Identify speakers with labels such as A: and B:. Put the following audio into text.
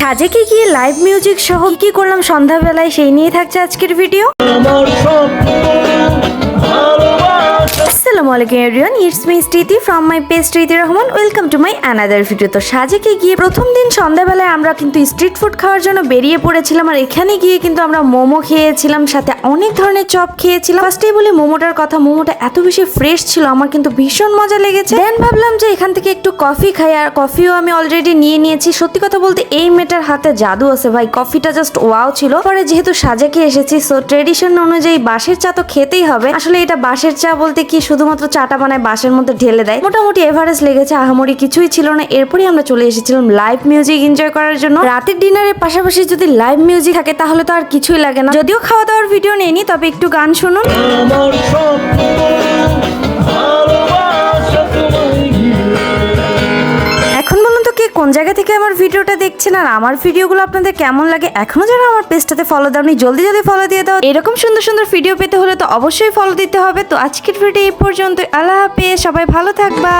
A: সাজেকে গিয়ে live music সহ কি করলাম সন্ধ্যাবেলায় সেই নিয়ে থাকছে আজকের ভিডিও। আসসালামু আলাইকুম এভরিওয়ান, ইটস মি স্মৃতি ফ্রম মাই পেজ স্মৃতি Rahman. Welcome to my another video. তো সাজেকে গিয়ে প্রথম দিন সন্ধ্যাবেলায় আমরা কিন্তু স্ট্রিট ফুড খাওয়ার জন্য বেরিয়ে পড়েছিলাম, আর এখানে গিয়ে কিন্তু আমরা মোমো খেয়েছিলাম, সাথে অনেক ধরনের চপ খেয়েছিলাম। ফার্স্টেই বলি মোমোটার কথা, মোমোটা এত বেশি ফ্রেশ ছিল, আমার কিন্তু ভীষণ মজা লেগেছে। দেন ভাবলাম যে এখান থেকে একটু কফি খাই, আর কফিও আমি অলরেডি নিয়ে নিয়েছি। সত্যি কথা বলতে এই মেয়েটার হাতে জাদু আছে ভাই, কফিটা জাস্ট ওয়াও ছিল। পরে যেহেতু সাজেকে এসেছি, সো ট্রেডিশন অনুযায়ী বাঁশের চা তো খেতেই হবে। আসলে এটা বাঁশের চা বলতে কি, শুধুমাত্র চাটা বানায় বাঁশের মধ্যে ঢেলে দেয়। মোটামুটি এভারেজ লেগেছে, আহামরি কিছুই ছিল না। এরপরই আমরা চলে এসেছিলাম লাইভ মিউজিক এনজয় করার জন্য। রাতের ডিনারের পাশাপাশি যদি লাইভ মিউজিক থাকে তাহলে তো আর কিছুই লাগে না। যদিও খাওয়া দাওয়ার ভিডিও নেইনি, তবে একটু গান শুনুন। এখন বলুন তো কে কোন জায়গা থেকে আমার ভিডিওটা দেখছেন, আর আমার ভিডিওগুলো আপনাদের কেমন লাগে। এখনো যারা আমার পেজটাতে ফলো দাওনি, জলদি জলদি ফলো দিয়ে দাও। এরকম সুন্দর সুন্দর ভিডিও পেতে হলে তো অবশ্যই ফলো দিতে হবে। তো আজকের ভিডিও এই পর্যন্ত, আল্লাহ হাফেজ, সবাই ভালো থাকবা।